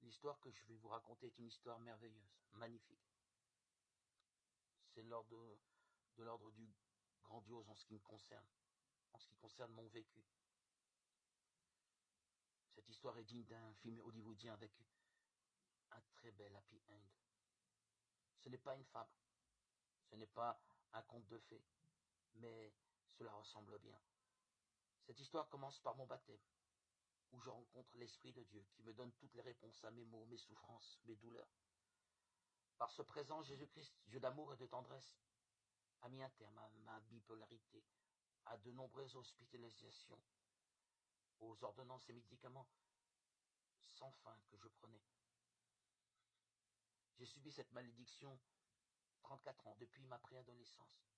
L'histoire que je vais vous raconter est une histoire merveilleuse, magnifique. C'est de l'ordre du grandiose en ce qui me concerne, en ce qui concerne mon vécu. Cette histoire est digne d'un film hollywoodien avec un très bel happy end. Ce n'est pas une fable, ce n'est pas un conte de fées, mais cela ressemble bien. Cette histoire commence par mon baptême, où je rencontre l'Esprit de Dieu qui me donne toutes les réponses à mes maux, mes souffrances, mes douleurs. Par ce présent, Jésus-Christ, Dieu d'amour et de tendresse, a mis un terme à ma bipolarité, à de nombreuses hospitalisations, aux ordonnances et médicaments sans fin que je prenais. J'ai subi cette malédiction 34 ans, depuis ma préadolescence.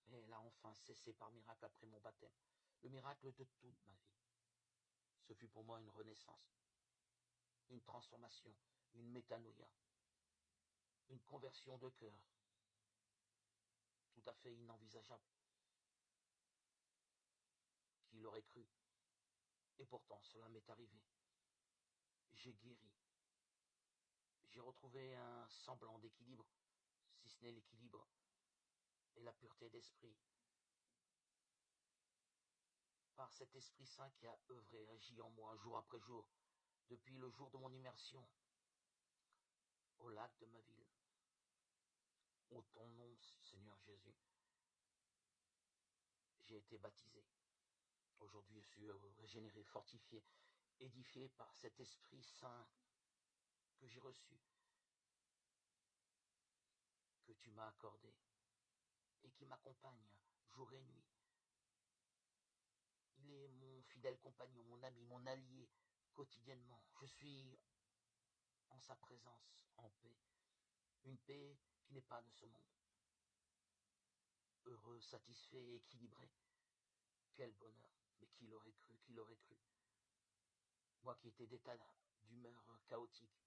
Et elle a enfin cessé par miracle après mon baptême, le miracle de toute ma vie. Ce fut pour moi une renaissance, une transformation, une métanoïa, une conversion de cœur, tout à fait inenvisageable. Qui l'aurait cru? Et pourtant, cela m'est arrivé. J'ai guéri. J'ai retrouvé un semblant d'équilibre, si ce n'est l'équilibre et la pureté d'esprit. Par cet Esprit Saint qui a œuvré et agi en moi jour après jour, depuis le jour de mon immersion au lac de ma ville. Ô ton nom, Seigneur Jésus, j'ai été baptisé. Aujourd'hui, je suis régénéré, fortifié, édifié par cet Esprit Saint que j'ai reçu, que tu m'as accordé et qui m'accompagne jour et nuit. Il est mon fidèle compagnon, mon ami, mon allié quotidiennement. Je suis en sa présence, en paix. Une paix qui n'est pas de ce monde. Heureux, satisfait, équilibré. Quel bonheur. Mais qui l'aurait cru, qui l'aurait cru. Moi qui étais d'état d'humeur chaotique,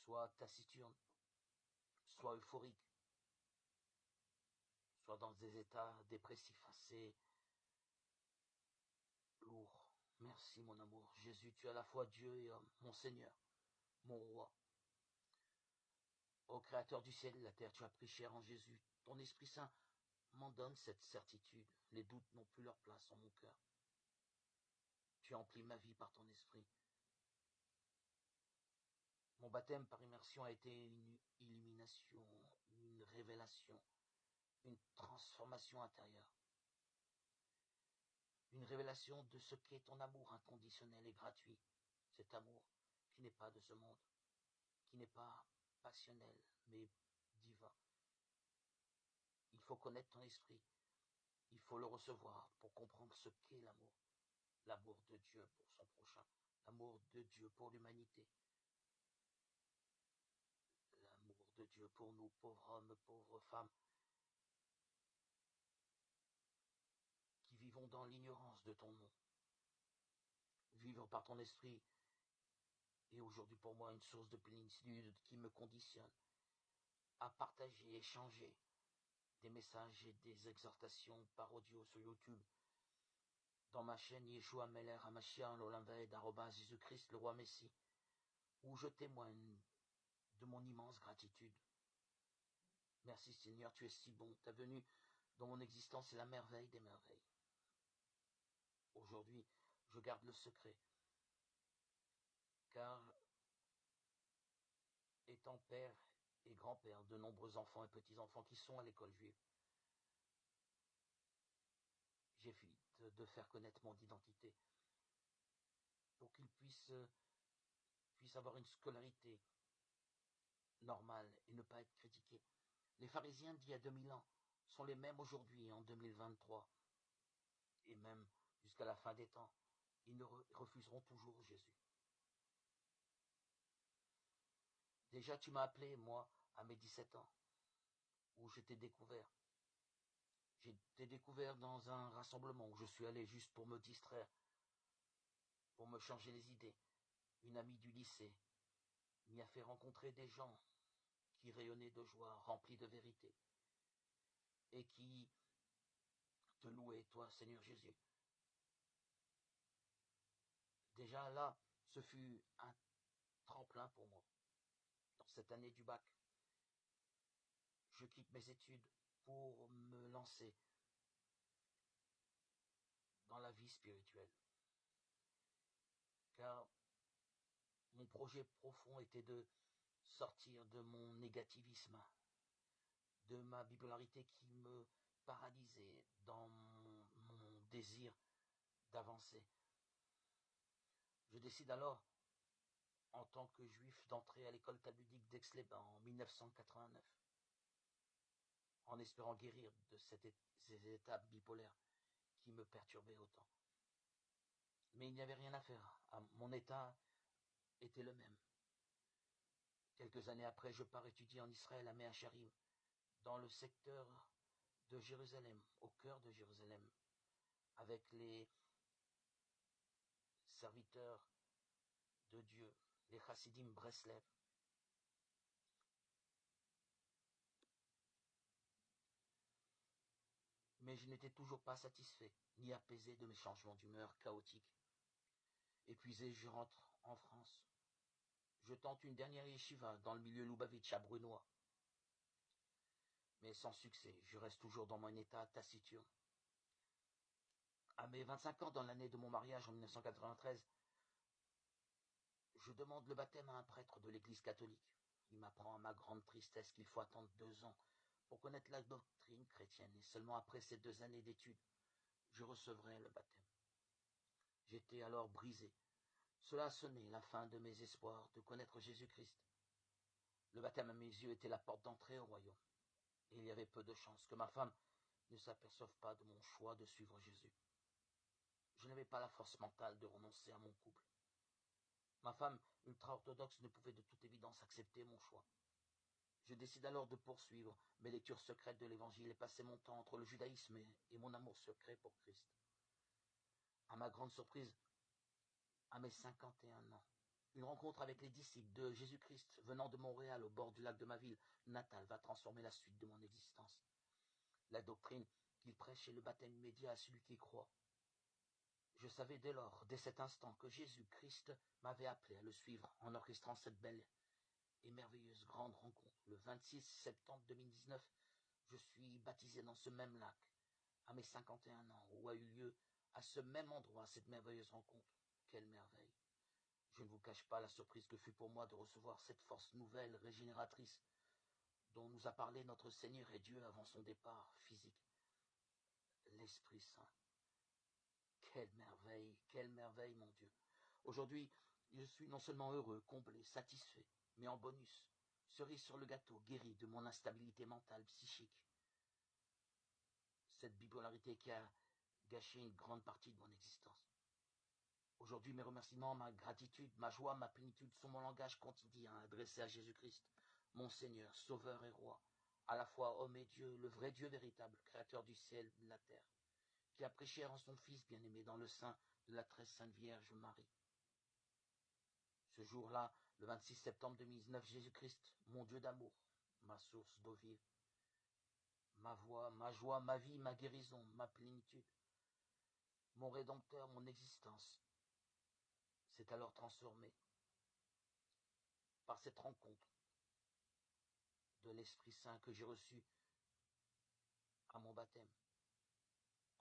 soit taciturne, soit euphorique, soit dans des états dépressifs assez lourds. Merci mon amour. Jésus, tu es à la fois Dieu et homme, mon Seigneur, mon roi. Ô Créateur du ciel et de la terre, tu as pris chair en Jésus. Ton Esprit Saint m'en donne cette certitude. Les doutes n'ont plus leur place en mon cœur. Tu emplis ma vie par ton esprit. Mon baptême par immersion a été une illumination, une révélation, une transformation intérieure. Une révélation de ce qu'est ton amour inconditionnel et gratuit. Cet amour qui n'est pas de ce monde, qui n'est pas passionnel, mais divin. Il faut connaître ton esprit. Il faut le recevoir pour comprendre ce qu'est l'amour. L'amour de Dieu pour son prochain. L'amour de Dieu pour l'humanité. L'amour de Dieu pour nous, pauvres hommes, pauvres femmes, qui vivons dans l'ignorance de ton nom. Vivre par ton esprit est aujourd'hui pour moi une source de plénitude qui me conditionne à partager, échanger des messages et des exhortations par audio sur YouTube, dans ma chaîne Yeshua Meller Hamashiach Lolamved Jésus-Christ le roi Messie, où je témoigne de mon immense gratitude. Merci Seigneur, tu es si bon, ta venue dans mon existence est la merveille des merveilles. Aujourd'hui, je garde le secret, car étant père et grand-père de nombreux enfants et petits-enfants qui sont à l'école juive, j'évite de faire connaître mon identité pour qu'ils puissent avoir une scolarité normale et ne pas être critiqués. Les pharisiens d'il y a 2000 ans sont les mêmes aujourd'hui en 2023 et même jusqu'à la fin des temps. Ils refuseront toujours Jésus. Déjà, tu m'as appelé, moi, à mes 17 ans, où je t'ai découvert. J'étais découvert dans un rassemblement où je suis allé juste pour me distraire, pour me changer les idées. Une amie du lycée m'y a fait rencontrer des gens qui rayonnaient de joie, remplis de vérité, et qui te louaient, toi, Seigneur Jésus. Déjà là, ce fut un tremplin pour moi. Dans cette année du bac, je quitte mes études pour me lancer dans la vie spirituelle. Car mon projet profond était de sortir de mon négativisme, de ma bipolarité qui me paralysait dans mon désir d'avancer. Je décide alors, en tant que juif, d'entrer à l'école talmudique d'Aix-les-Bains en 1989, en espérant guérir de ces états bipolaires qui me perturbaient autant. Mais il n'y avait rien à faire. Mon état était le même. Quelques années après, je pars étudier en Israël à Mea Sharim, dans le secteur de Jérusalem, au cœur de Jérusalem, avec les serviteurs de Dieu, les Chassidim Breslev. Mais je n'étais toujours pas satisfait, ni apaisé de mes changements d'humeur chaotiques. Épuisé, je rentre en France. Je tente une dernière yeshiva dans le milieu Lubavitch à Brunois. Mais sans succès, je reste toujours dans mon état taciturne. À mes 25 ans, dans l'année de mon mariage en 1993, je demande le baptême à un prêtre de l'église catholique. Il m'apprend à ma grande tristesse qu'il faut attendre 2 ans pour connaître la doctrine chrétienne, et seulement après ces 2 années d'études, je recevrai le baptême. J'étais alors brisé. Cela sonnait la fin de mes espoirs de connaître Jésus-Christ. Le baptême à mes yeux était la porte d'entrée au royaume, et il y avait peu de chances que ma femme ne s'aperçoive pas de mon choix de suivre Jésus. Je n'avais pas la force mentale de renoncer à mon couple. Ma femme ultra-orthodoxe ne pouvait de toute évidence accepter mon choix. Je décide alors de poursuivre mes lectures secrètes de l'Évangile et passer mon temps entre le judaïsme et mon amour secret pour Christ. À ma grande surprise, à mes 51 ans, une rencontre avec les disciples de Jésus-Christ venant de Montréal au bord du lac de ma ville natale va transformer la suite de mon existence. La doctrine qu'il prêche est le baptême immédiat à celui qui croit. Je savais dès lors, dès cet instant, que Jésus-Christ m'avait appelé à le suivre en orchestrant cette belle et merveilleuse grande rencontre. Le 26 septembre 2019, je suis baptisé dans ce même lac, à mes 51 ans, où a eu lieu, à ce même endroit, cette merveilleuse rencontre. Quelle merveille! Je ne vous cache pas la surprise que fut pour moi de recevoir cette force nouvelle, régénératrice, dont nous a parlé notre Seigneur et Dieu avant son départ physique. L'Esprit Saint. Quelle merveille, mon Dieu. Aujourd'hui, je suis non seulement heureux, comblé, satisfait, mais en bonus, cerise sur le gâteau, guéri de mon instabilité mentale, psychique. Cette bipolarité qui a gâché une grande partie de mon existence. Aujourd'hui, mes remerciements, ma gratitude, ma joie, ma plénitude sont mon langage quotidien adressé à Jésus-Christ, mon Seigneur, Sauveur et Roi, à la fois homme et Dieu, le vrai Dieu véritable, créateur du ciel et de la terre, qui a prêché en son Fils bien-aimé dans le sein de la très sainte Vierge Marie. Ce jour-là, le 26 septembre 2019, Jésus-Christ, mon Dieu d'amour, ma source d'eau vive, ma voix, ma joie, ma vie, ma guérison, ma plénitude, mon Rédempteur, mon existence, s'est alors transformé par cette rencontre de l'Esprit Saint que j'ai reçu à mon baptême,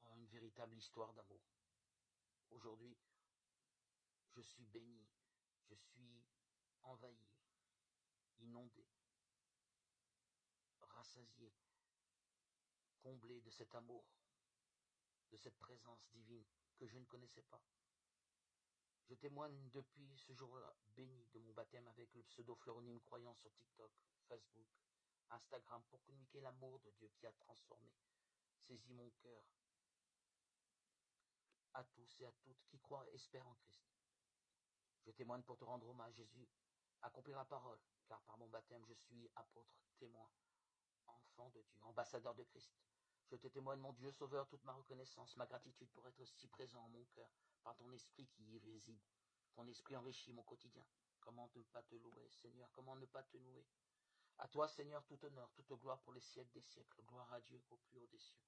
en une véritable histoire d'amour. Aujourd'hui, je suis béni, je suis envahi, inondé, rassasié, comblé de cet amour, de cette présence divine que je ne connaissais pas. Je témoigne depuis ce jour-là béni de mon baptême avec le pseudo-Floronyme croyant sur TikTok, Facebook, Instagram pour communiquer l'amour de Dieu qui a transformé, saisi mon cœur à tous et à toutes qui croient et espèrent en Christ. Je témoigne pour te rendre hommage, Jésus, accomplir la parole, car par mon baptême je suis apôtre, témoin, enfant de Dieu, ambassadeur de Christ. Je te témoigne, mon Dieu Sauveur, toute ma reconnaissance, ma gratitude pour être si présent en mon cœur, par ton esprit qui y réside. Ton esprit enrichit mon quotidien. Comment ne pas te louer, Seigneur, comment ne pas te louer? À toi, Seigneur, tout honneur, toute gloire pour les siècles des siècles. Gloire à Dieu au plus haut des cieux.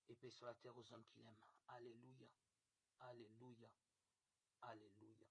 Et paix sur la terre aux hommes qu'il aime. Alléluia, alléluia, alléluia.